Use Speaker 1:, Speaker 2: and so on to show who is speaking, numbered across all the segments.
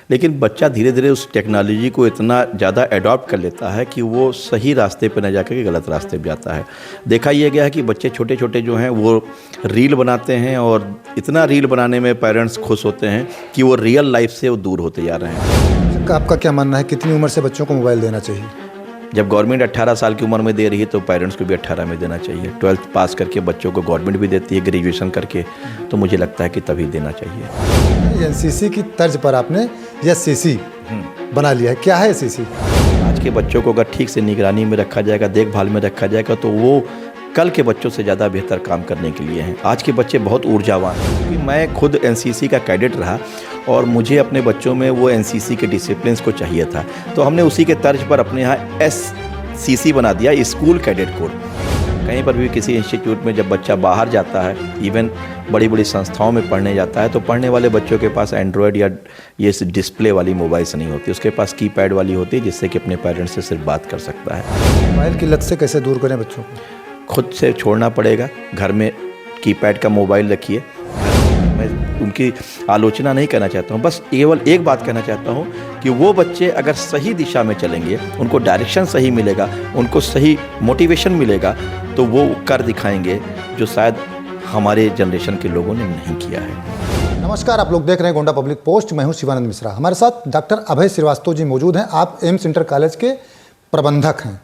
Speaker 1: लेकिन बच्चा धीरे धीरे उस टेक्नोलॉजी को इतना ज़्यादा अडॉप्ट कर लेता है कि वो सही रास्ते पर न जाकर के गलत रास्ते पर जाता है। देखा यह गया है कि बच्चे छोटे छोटे जो हैं वो रील बनाते हैं और इतना रील बनाने में पेरेंट्स खुश होते हैं कि वो रियल लाइफ से वो दूर होते जा रहे हैं।
Speaker 2: आपका क्या मानना है, कितनी उम्र से बच्चों को मोबाइल देना चाहिए?
Speaker 1: जब गवर्नमेंट 18 साल की उम्र में दे रही है तो पेरेंट्स को भी 18 में देना चाहिए। 12th पास करके बच्चों को गवर्नमेंट भी देती है, ग्रेजुएशन करके, तो मुझे लगता है कि तभी देना चाहिए।
Speaker 2: एनसीसी की तर्ज पर आपने एससीसी बना लिया है, क्या है एससीसी?
Speaker 1: आज के बच्चों को अगर ठीक से निगरानी में रखा जाएगा, देखभाल में रखा जाएगा, तो वो कल के बच्चों से ज़्यादा बेहतर काम करने के लिए हैं। आज के बच्चे बहुत ऊर्जावान हैं, क्योंकि मैं खुद एनसीसी का कैडेट रहा और मुझे अपने बच्चों में वो एनसीसी के डिसिप्लिन को चाहिए था, तो हमने उसी के तर्ज पर अपने यहाँ एससीसी बना दिया, स्कूल कैडेट कोर। कहीं पर भी किसी इंस्टीट्यूट में जब बच्चा बाहर जाता है, इवन बड़ी बड़ी संस्थाओं में पढ़ने जाता है, तो पढ़ने वाले बच्चों के पास एंड्रॉयड या ये डिस्प्ले वाली मोबाइल्स नहीं होती, उसके पास कीपैड वाली होती है, जिससे कि अपने पेरेंट्स से सिर्फ बात कर सकता है।
Speaker 2: मोबाइल की लत से कैसे दूर करें बच्चों को?
Speaker 1: खुद से छोड़ना पड़ेगा। घर में कीपैड का मोबाइल रखिए। मैं उनकी आलोचना नहीं करना चाहता हूँ, बस केवल एक बात कहना चाहता हूँ कि वो बच्चे अगर सही दिशा में चलेंगे, उनको डायरेक्शन सही मिलेगा, उनको सही मोटिवेशन मिलेगा, तो वो कर दिखाएंगे जो शायद हमारे जनरेशन के लोगों ने नहीं किया है।
Speaker 2: नमस्कार, आप लोग देख रहे हैं गोंडा पब्लिक पोस्ट। मैं हूं शिवानंद मिश्रा। हमारे साथ डॉक्टर अभय श्रीवास्तव जी मौजूद हैं। आप एम्स इंटर कॉलेज के प्रबंधक हैं।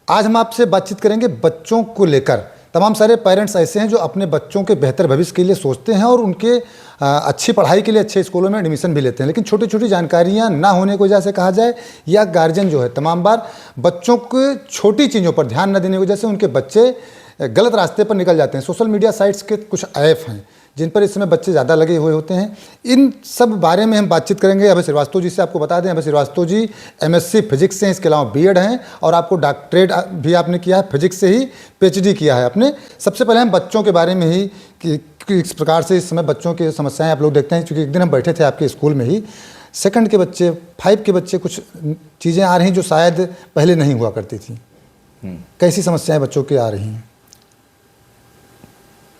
Speaker 2: आज हम आपसे बातचीत करेंगे बच्चों को लेकर। तमाम सारे पेरेंट्स ऐसे हैं जो अपने बच्चों के बेहतर भविष्य के लिए सोचते हैं और उनके अच्छी पढ़ाई के लिए अच्छे स्कूलों में एडमिशन भी लेते हैं, लेकिन छोटी छोटी जानकारियां ना होने की वजह से कहा जाए, या गार्जियन जो है तमाम बार बच्चों के छोटी चीज़ों पर ध्यान न देने की वजह से उनके बच्चे गलत रास्ते पर निकल जाते हैं। सोशल मीडिया साइट्स के कुछ ऐप हैं जिन पर इस समय बच्चे ज़्यादा लगे हुए होते हैं। इन सब बारे में हम बातचीत करेंगे अभय श्रीवास्तव जी से। आपको बता दें, अभय श्रीवास्तव जी एमएससी फिजिक्स से हैं, इसके अलावा बीएड हैं और आपको डॉक्टरेट भी आपने किया है, फिजिक्स से ही पीएचडी किया है आपने। सबसे पहले हम बच्चों के बारे में ही कि इस प्रकार से इस समय बच्चों की समस्याएं आप लोग देखते हैं, क्योंकि एक दिन हम बैठे थे आपके स्कूल में ही, 2nd के बच्चे, 5 के बच्चे, कुछ चीज़ें आ रही जो शायद पहले नहीं हुआ करती थी। कैसी समस्याएँ बच्चों की आ रही हैं?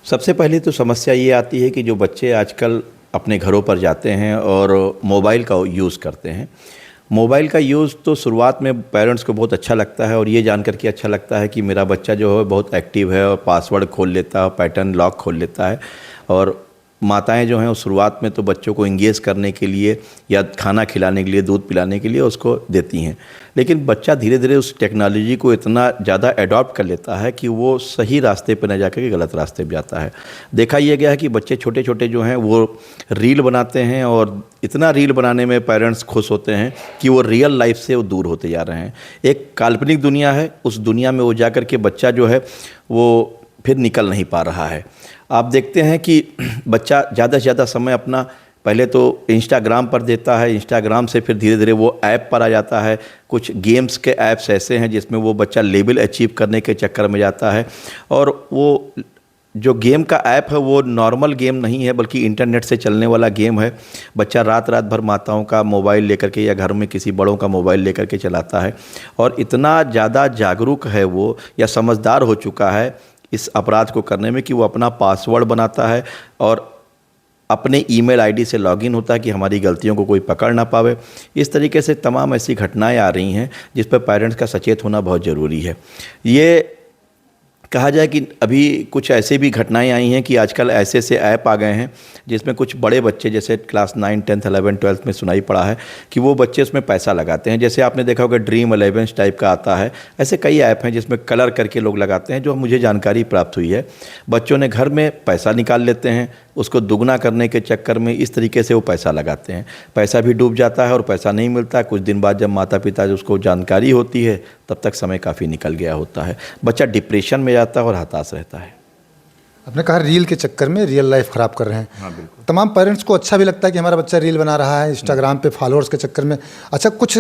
Speaker 1: सबसे पहली तो समस्या ये आती है कि जो बच्चे आजकल अपने घरों पर जाते हैं और मोबाइल का यूज़ करते हैं। मोबाइल का यूज़ तो शुरुआत में पेरेंट्स को बहुत अच्छा लगता है और ये जानकर के अच्छा लगता है कि मेरा बच्चा जो है बहुत एक्टिव है और पासवर्ड खोल लेता है, पैटर्न लॉक खोल लेता है। और माताएं जो हैं वो शुरुआत में तो बच्चों को इंगेज करने के लिए या खाना खिलाने के लिए, दूध पिलाने के लिए उसको देती हैं, लेकिन बच्चा धीरे धीरे उस टेक्नोलॉजी को इतना ज़्यादा अडॉप्ट कर लेता है कि वो सही रास्ते पर न जाकर के गलत रास्ते पर जाता है। देखा यह गया है कि बच्चे छोटे छोटे जो हैं वो रील बनाते हैं और इतना रील बनाने में पेरेंट्स खुश होते हैं कि वो रियल लाइफ से वो दूर होते जा रहे हैं। एक काल्पनिक दुनिया है, उस दुनिया में वो जा कर के बच्चा जो है वो फिर निकल नहीं पा रहा है। आप देखते हैं कि बच्चा ज़्यादा से ज़्यादा समय अपना पहले तो इंस्टाग्राम पर देता है, इंस्टाग्राम से फिर धीरे धीरे वो ऐप पर आ जाता है। कुछ गेम्स के ऐप्स ऐसे हैं जिसमें वो बच्चा लेवल अचीव करने के चक्कर में जाता है, और वो जो गेम का ऐप है वो नॉर्मल गेम नहीं है बल्कि इंटरनेट से चलने वाला गेम है। बच्चा रात रात भर माताओं का मोबाइल लेकर के या घर में किसी बड़ों का मोबाइल लेकर के चलाता है, और इतना ज़्यादा जागरूक है वो या समझदार हो चुका है इस अपराध को करने में कि वो अपना पासवर्ड बनाता है और अपने ईमेल आईडी से लॉगिन होता है कि हमारी गलतियों को कोई पकड़ ना पावे। इस तरीके से तमाम ऐसी घटनाएं आ रही हैं जिस पर पेरेंट्स का सचेत होना बहुत ज़रूरी है। ये कहा जाए कि अभी कुछ ऐसे भी घटनाएं आई हैं कि आजकल ऐसे से ऐप आ गए हैं जिसमें कुछ बड़े बच्चे, जैसे क्लास 9, 10, 11, 12 में सुनाई पड़ा है कि वो बच्चे उसमें पैसा लगाते हैं। जैसे आपने देखा होगा ड्रीम 11 टाइप का आता है, ऐसे कई ऐप हैं जिसमें कलर करके लोग लगाते हैं। जो मुझे जानकारी प्राप्त हुई है, बच्चों ने घर में पैसा निकाल लेते हैं, उसको दुगना करने के चक्कर में इस तरीके से वो पैसा लगाते हैं। पैसा भी डूब जाता है और पैसा नहीं मिलता। कुछ दिन बाद जब माता पिता उसको जानकारी होती है तब तक समय काफ़ी निकल गया होता है। बच्चा डिप्रेशन में जाता है और हताश रहता है।
Speaker 2: आपने कहा रील के चक्कर में रियल लाइफ ख़राब कर रहे हैं।
Speaker 1: हाँ, बिल्कुल।
Speaker 2: तमाम पेरेंट्स को अच्छा भी लगता है कि हमारा बच्चा रील बना रहा है इंस्टाग्राम पे फॉलोअर्स के चक्कर में। अच्छा, कुछ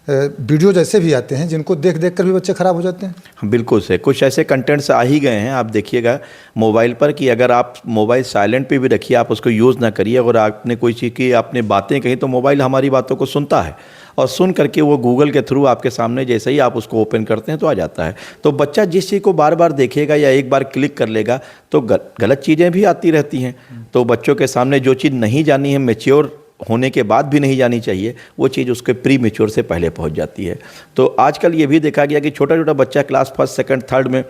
Speaker 2: वीडियो जैसे भी आते हैं जिनको देख देख कर भी बच्चे ख़राब हो जाते हैं।
Speaker 1: हाँ, बिल्कुल से कुछ ऐसे कंटेंट्स आ ही गए हैं। आप देखिएगा मोबाइल पर कि अगर आप मोबाइल साइलेंट पे भी रखिए, आप उसको यूज़ ना करिए, अगर आपने कोई चीज़ की आपने बातें कही तो मोबाइल हमारी बातों को सुनता है और सुन करके वो गूगल के थ्रू आपके सामने जैसे ही आप उसको ओपन करते हैं तो आ जाता है। तो बच्चा जिस चीज़ को बार बार देखेगा या एक बार क्लिक कर लेगा तो गलत चीज़ें भी आती रहती हैं। तो बच्चों के सामने जो चीज़ नहीं जानी है, मैच्योर होने के बाद भी नहीं जानी चाहिए, वो चीज़ उसके प्री मैच्योर से पहले पहुंच जाती है। तो आजकल ये भी देखा गया कि छोटा छोटा बच्चा क्लास फर्स्ट सेकंड थर्ड में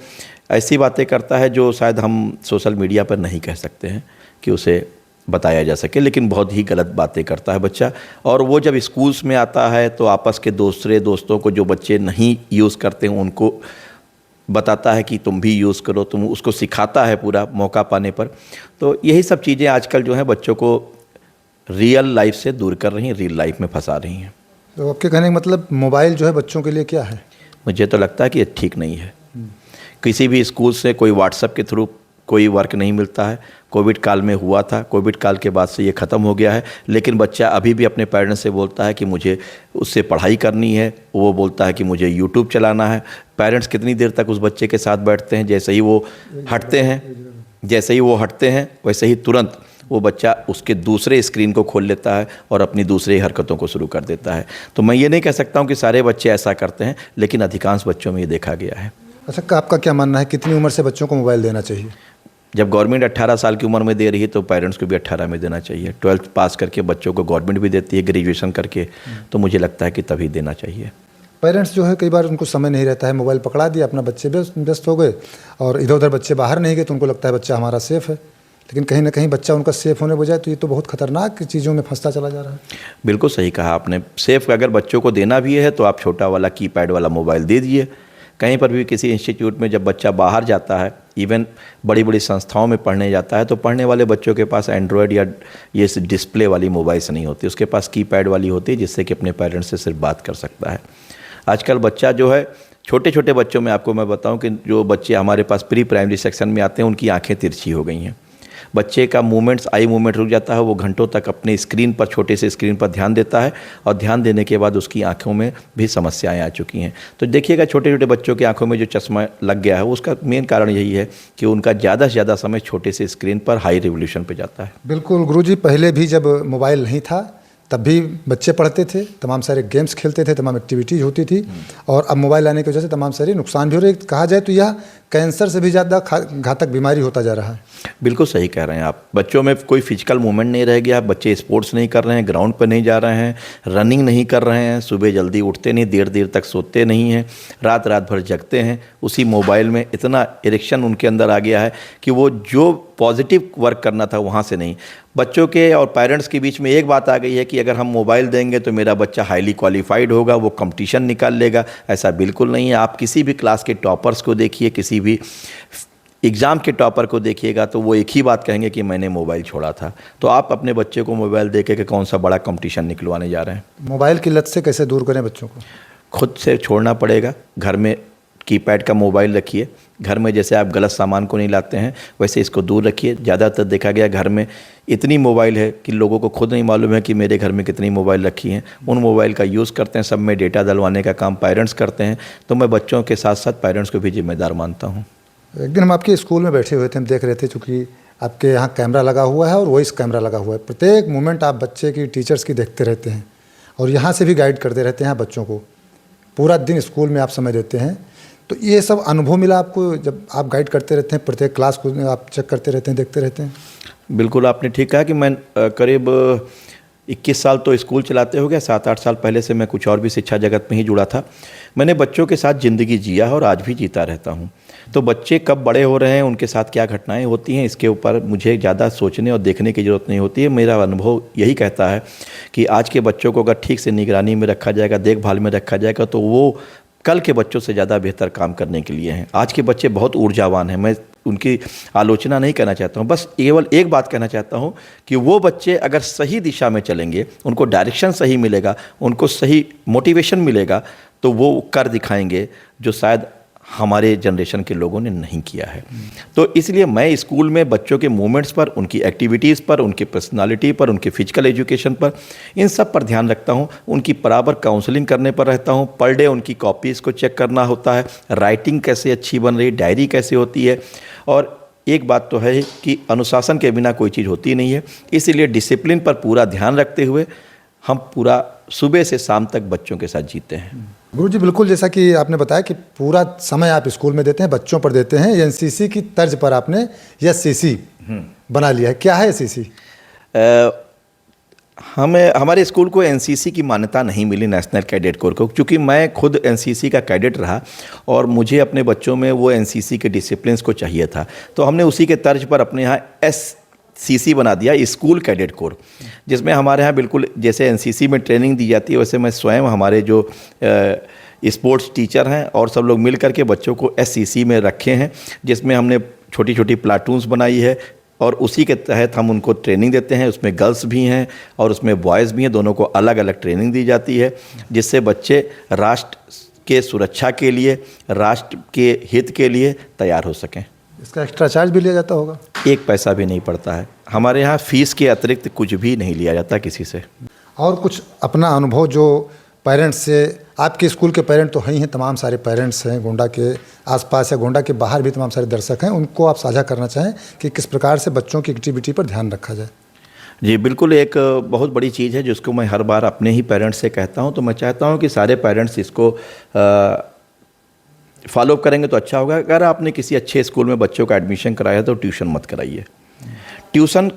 Speaker 1: ऐसी बातें करता है जो शायद हम सोशल मीडिया पर नहीं कह सकते हैं कि उसे बताया जा सके, लेकिन बहुत ही गलत बातें करता है बच्चा। और वो जब स्कूल्स में आता है तो आपस के दूसरे दोस्तों को, जो बच्चे नहीं यूज़ करते हैं, उनको बताता है कि तुम भी यूज़ करो, तुम उसको सिखाता है पूरा मौका पाने पर। तो यही सब चीज़ें आजकल जो है बच्चों को रियल लाइफ से दूर कर रही हैं, रियल लाइफ में फंसा रही हैं।
Speaker 2: तो आपके कहने का मतलब मोबाइल जो है बच्चों के लिए क्या है?
Speaker 1: मुझे तो लगता है कि ये ठीक नहीं है। किसी भी स्कूल से कोई व्हाट्सएप के थ्रू कोई वर्क नहीं मिलता है। कोविड काल में हुआ था, कोविड काल के बाद से ये ख़त्म हो गया है, लेकिन बच्चा अभी भी अपने पेरेंट्स से बोलता है कि मुझे उससे पढ़ाई करनी है, वो बोलता है कि मुझे यूट्यूब चलाना है। पेरेंट्स कितनी देर तक उस बच्चे के साथ बैठते हैं? जैसे ही वो हटते हैं वैसे ही तुरंत वो बच्चा उसके दूसरे स्क्रीन को खोल लेता है और अपनी दूसरी हरकतों को शुरू कर देता है। तो मैं ये नहीं कह सकता हूँ कि सारे बच्चे ऐसा करते हैं, लेकिन अधिकांश बच्चों में ये देखा गया है।
Speaker 2: अच्छा, आपका क्या मानना है, कितनी उम्र से बच्चों को मोबाइल देना चाहिए?
Speaker 1: जब गवर्नमेंट 18 साल की उम्र में दे रही है तो पेरेंट्स को भी 18 में देना चाहिए। 12th पास करके बच्चों को गवर्नमेंट भी देती है, ग्रेजुएशन करके, तो मुझे लगता है कि तभी देना चाहिए।
Speaker 2: पेरेंट्स जो है कई बार उनको समय नहीं रहता है, मोबाइल पकड़ा दिया, अपना बच्चे व्यस्त हो गए और इधर उधर बच्चे बाहर नहीं गए तो उनको लगता है बच्चा हमारा सेफ़ है, लेकिन कहीं ना कहीं बच्चा उनका सेफ़ होने बजाय तो ये तो बहुत खतरनाक चीज़ों में फंसता चला जा रहा है।
Speaker 1: बिल्कुल सही कहा आपने। सेफ़ अगर बच्चों को देना भी है तो आप छोटा वाला कीपैड वाला मोबाइल दे दीजिए। कहीं पर भी किसी इंस्टीट्यूट में जब बच्चा बाहर जाता है, इवन बड़ी बड़ी संस्थाओं में पढ़ने जाता है, तो पढ़ने वाले बच्चों के पास एंड्रॉयड या ये डिस्प्ले वाली मोबाइल्स नहीं होती, उसके पास कीपैड वाली होती है, जिससे कि अपने पेरेंट्स से सिर्फ बात कर सकता है। आजकल बच्चा जो है, छोटे छोटे बच्चों में आपको मैं बताऊं कि जो बच्चे हमारे पास प्री प्राइमरी सेक्शन में आते हैं उनकी आंखें तिरछी हो गई हैं। बच्चे का मूवमेंट्स, आई मूवमेंट रुक जाता है, वो घंटों तक अपने स्क्रीन पर, छोटे से स्क्रीन पर ध्यान देता है और ध्यान देने के बाद उसकी आंखों में भी समस्याएं आ चुकी हैं। तो देखिएगा छोटे छोटे बच्चों की आंखों में जो चश्मा लग गया है उसका मेन कारण यही है कि उनका ज़्यादा से ज़्यादा समय छोटे से स्क्रीन पर हाई रेवोल्यूशन पर जाता है।
Speaker 2: बिल्कुल गुरुजी, पहले भी जब मोबाइल नहीं था तब भी बच्चे पढ़ते थे, तमाम सारे गेम्स खेलते थे, तमाम एक्टिविटीज़ होती थी, और अब मोबाइल आने की वजह से तमाम सारे नुकसान भी हो रहे। कहा जाए तो यह कैंसर से भी ज़्यादा घातक बीमारी होता जा रहा है।
Speaker 1: बिल्कुल सही कह रहे हैं आप। बच्चों में कोई फिजिकल मूवमेंट नहीं रह गया, बच्चे स्पोर्ट्स नहीं कर रहे हैं, ग्राउंड पर नहीं जा रहे हैं, रनिंग नहीं कर रहे हैं, सुबह जल्दी उठते नहीं, देर देर तक सोते नहीं हैं, रात रात भर जगते हैं। उसी मोबाइल में इतना एडिक्शन उनके अंदर आ गया है कि वो जो पॉजिटिव वर्क करना था वहाँ से नहीं। बच्चों के और पेरेंट्स के बीच में एक बात आ गई है कि अगर हम मोबाइल देंगे तो मेरा बच्चा हाईली क्वालिफाइड होगा, वो कंपटीशन निकाल लेगा। ऐसा बिल्कुल नहीं है। आप किसी भी क्लास के टॉपर्स को देखिए, किसी भी एग्ज़ाम के टॉपर को देखिएगा तो वो एक ही बात कहेंगे कि मैंने मोबाइल छोड़ा था। तो आप अपने बच्चे को मोबाइल दे के कौन सा बड़ा कंपटीशन निकलवाने जा रहे हैं?
Speaker 2: मोबाइल की लत से कैसे दूर करें बच्चों को?
Speaker 1: खुद से छोड़ना पड़ेगा। घर में कीपैड का मोबाइल रखिए। घर में जैसे आप गलत सामान को नहीं लाते हैं वैसे इसको दूर रखिए। ज़्यादातर देखा गया घर में इतनी मोबाइल है कि लोगों को खुद नहीं मालूम है कि मेरे घर में कितनी मोबाइल रखी हैं। उन मोबाइल का यूज़ करते हैं, सब में डेटा डलवाने का काम पेरेंट्स करते हैं। तो मैं बच्चों के साथ साथ पेरेंट्स को भी जिम्मेदार मानता हूँ।
Speaker 2: एक दिन हम आपके स्कूल में बैठे हुए थे, हम देख रहे थे, चूँकि आपके यहाँ कैमरा लगा हुआ है और वॉइस कैमरा लगा हुआ है। प्रत्येक मोमेंट आप बच्चे की, टीचर्स की देखते रहते हैं और यहाँ से भी गाइड करते रहते हैं बच्चों को। पूरा दिन स्कूल में आप समय देते हैं, तो ये सब अनुभव मिला आपको जब आप गाइड करते रहते हैं, प्रत्येक क्लास को आप चेक करते रहते हैं, देखते रहते हैं?
Speaker 1: बिल्कुल, आपने ठीक कहा कि मैं करीब 21 साल तो स्कूल चलाते हो गया। 7-8 साल पहले से मैं कुछ और भी शिक्षा जगत में ही जुड़ा था। मैंने बच्चों के साथ ज़िंदगी जिया है और आज भी जीता रहता हूँ। तो बच्चे कब बड़े हो रहे हैं, उनके साथ क्या घटनाएं होती हैं, इसके ऊपर मुझे ज़्यादा सोचने और देखने की ज़रूरत नहीं होती है। मेरा अनुभव यही कहता है कि आज के बच्चों को अगर ठीक से निगरानी में रखा जाएगा, देखभाल में रखा जाएगा, तो वो कल के बच्चों से ज़्यादा बेहतर काम करने के लिए हैं। आज के बच्चे बहुत ऊर्जावान हैं। मैं उनकी आलोचना नहीं करना चाहता हूँ, बस केवल एक बात कहना चाहता हूँ कि वो बच्चे अगर सही दिशा में चलेंगे, उनको डायरेक्शन सही मिलेगा, उनको सही मोटिवेशन मिलेगा, तो वो कर दिखाएंगे जो शायद हमारे जनरेशन के लोगों ने नहीं किया है। तो इसलिए मैं स्कूल में बच्चों के मूवमेंट्स पर, उनकी एक्टिविटीज़ पर, उनकी पर्सनालिटी पर, उनके फिजिकल एजुकेशन पर, इन सब पर ध्यान रखता हूँ। उनकी बराबर काउंसलिंग करने पर रहता हूँ। पर डे उनकी कॉपीज़ को चेक करना होता है, राइटिंग कैसे अच्छी बन रही, डायरी कैसे होती है। और एक बात तो है कि अनुशासन के बिना कोई चीज़ होती नहीं है। इसीलिए डिसिप्लिन पर पूरा ध्यान रखते हुए हम पूरा सुबह से शाम तक बच्चों के साथ जीते हैं।
Speaker 2: गुरुजी, बिल्कुल जैसा कि आपने बताया कि पूरा समय आप स्कूल में देते हैं, बच्चों पर देते हैं। एनसीसी की तर्ज पर आपने एससीसी बना लिया है। क्या है एससीसी?
Speaker 1: हमारे स्कूल को एनसीसी की मान्यता नहीं मिली, नेशनल कैडेट कोर को, क्योंकि मैं खुद एनसीसी का कैडेट रहा और मुझे अपने बच्चों में वो एनसीसी के डिसिप्लिन्स को चाहिए था। तो हमने उसी के तर्ज पर अपने यहाँ एससीसी बना दिया, स्कूल कैडेट कोर, जिसमें हमारे यहाँ बिल्कुल जैसे एनसीसी में ट्रेनिंग दी जाती है वैसे मैं स्वयं, हमारे जो स्पोर्ट्स टीचर हैं और सब लोग मिल करके बच्चों को एससीसी में रखे हैं, जिसमें हमने छोटी छोटी प्लाटून्स बनाई है और उसी के तहत हम उनको ट्रेनिंग देते हैं। उसमें गर्ल्स भी हैं और उसमें बॉयज़ भी हैं, दोनों को अलग अलग ट्रेनिंग दी जाती है, जिससे बच्चे राष्ट्र के सुरक्षा के लिए, राष्ट्र के हित के लिए तैयार हो सकें।
Speaker 2: इसका एक्स्ट्रा चार्ज भी लिया जाता होगा?
Speaker 1: एक पैसा भी नहीं पड़ता है हमारे यहाँ, फीस के अतिरिक्त कुछ भी नहीं लिया जाता किसी से।
Speaker 2: और कुछ अपना अनुभव जो पेरेंट्स से, आपके स्कूल के पेरेंट तो हैं ही हैं, तमाम सारे पेरेंट्स हैं गोंडा के आसपास या गोंडा के बाहर भी तमाम सारे दर्शक हैं, उनको आप साझा करना चाहें कि किस प्रकार से बच्चों की एक्टिविटी पर ध्यान रखा जाए?
Speaker 1: जी बिल्कुल, एक बहुत बड़ी चीज़ है जिसको मैं हर बार अपने ही पेरेंट्स से कहता हूं, तो मैं चाहता हूं कि सारे पेरेंट्स इसको फॉलो करेंगे तो अच्छा होगा। अगर आपने किसी अच्छे स्कूल में बच्चों का एडमिशन कराया तो ट्यूशन मत कराइए। ट्यूशन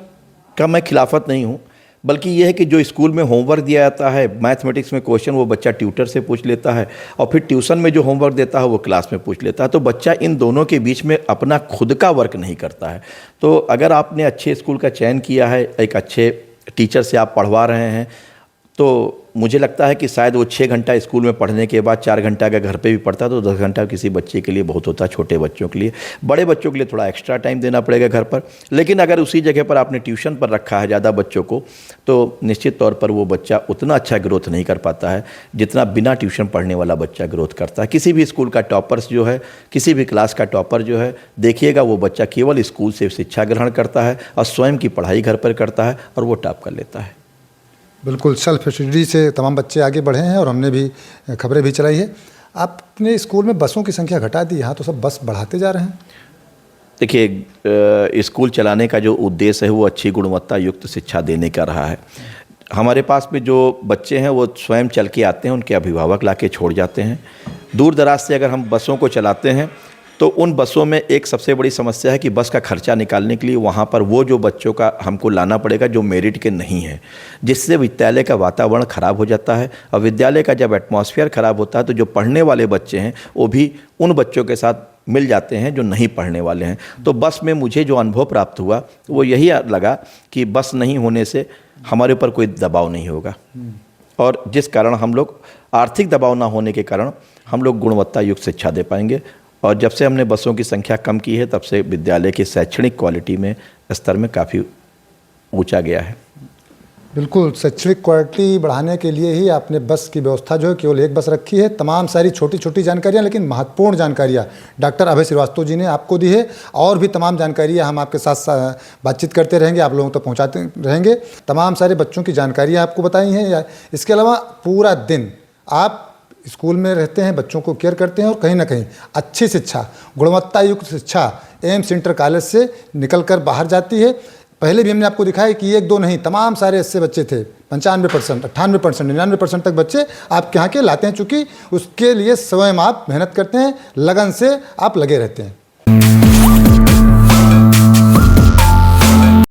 Speaker 1: का मैं खिलाफत नहीं हूँ, बल्कि यह है कि जो स्कूल में होमवर्क दिया जाता है, मैथमेटिक्स में क्वेश्चन वो बच्चा ट्यूटर से पूछ लेता है और फिर ट्यूशन में जो होमवर्क देता है वो क्लास में पूछ लेता है, तो बच्चा इन दोनों के बीच में अपना खुद का वर्क नहीं करता है। तो अगर आपने अच्छे स्कूल का चयन किया है, एक अच्छे टीचर से आप पढ़वा रहे हैं, तो मुझे लगता है कि शायद वो 6 घंटा स्कूल में पढ़ने के बाद 4 घंटा अगर घर पे भी पढ़ता तो 10 घंटा किसी बच्चे के लिए बहुत होता है, छोटे बच्चों के लिए। बड़े बच्चों के लिए थोड़ा एक्स्ट्रा टाइम देना पड़ेगा घर पर, लेकिन अगर उसी जगह पर आपने ट्यूशन पर रखा है ज़्यादा बच्चों को, तो निश्चित तौर पर वो बच्चा उतना अच्छा ग्रोथ नहीं कर पाता है जितना बिना ट्यूशन पढ़ने वाला बच्चा ग्रोथ करता है। किसी भी स्कूल का टॉपर्स जो है, किसी भी क्लास का टॉपर जो है, देखिएगा वो बच्चा केवल स्कूल से शिक्षा ग्रहण करता है और स्वयं की पढ़ाई घर पर करता है और वो टॉप कर लेता है।
Speaker 2: बिल्कुल, सेल्फ स्टडी से तमाम बच्चे आगे बढ़े हैं और हमने भी खबरें भी चलाई है। आपने स्कूल में बसों की संख्या घटा दी, यहाँ तो सब बस बढ़ाते जा रहे हैं।
Speaker 1: देखिए, स्कूल चलाने का जो उद्देश्य है वो अच्छी गुणवत्ता युक्त शिक्षा देने का रहा है। हमारे पास में जो बच्चे हैं वो स्वयं चल के आते हैं, उनके अभिभावक ला के छोड़ जाते हैं। दूर दराज से अगर हम बसों को चलाते हैं तो उन बसों में एक सबसे बड़ी समस्या है कि बस का खर्चा निकालने के लिए वहाँ पर वो जो बच्चों का हमको लाना पड़ेगा जो मेरिट के नहीं हैं, जिससे विद्यालय का वातावरण ख़राब हो जाता है। और विद्यालय का जब एटमॉस्फेयर ख़राब होता है तो जो पढ़ने वाले बच्चे हैं वो भी उन बच्चों के साथ मिल जाते हैं जो नहीं पढ़ने वाले हैं। तो बस में मुझे जो अनुभव प्राप्त हुआ वो यही लगा कि बस नहीं होने से हमारे ऊपर कोई दबाव नहीं होगा, और जिस कारण हम लोग आर्थिक दबाव ना होने के कारण हम लोग गुणवत्ता युक्त शिक्षा दे पाएंगे। और जब से हमने बसों की संख्या कम की है तब से विद्यालय की शैक्षणिक क्वालिटी में, स्तर में काफ़ी ऊंचा गया है।
Speaker 2: बिल्कुल, शैक्षणिक क्वालिटी बढ़ाने के लिए ही आपने बस की व्यवस्था जो है केवल एक बस रखी है। तमाम सारी छोटी छोटी जानकारियाँ लेकिन महत्वपूर्ण जानकारियाँ डॉक्टर अभय श्रीवास्तव जी ने आपको दी है, और भी तमाम जानकारियाँ हम आपके साथ बातचीत करते रहेंगे, आप लोगों तक पहुँचाते रहेंगे। तमाम सारे बच्चों की जानकारियाँ आपको बताई हैं। इसके अलावा पूरा दिन आप स्कूल में रहते हैं, बच्चों को केयर करते हैं और कहीं ना कहीं अच्छी शिक्षा, गुणवत्ता युक्त शिक्षा एम्स इंटर कॉलेज से निकलकर बाहर जाती है। पहले भी हमने आपको दिखाया कि 1-2 नहीं, तमाम सारे ऐसे बच्चे थे, 95%, 98%, 99% तक बच्चे आपके यहाँ के लाते हैं, चूँकि उसके लिए स्वयं आप मेहनत करते हैं, लगन से आप लगे रहते हैं।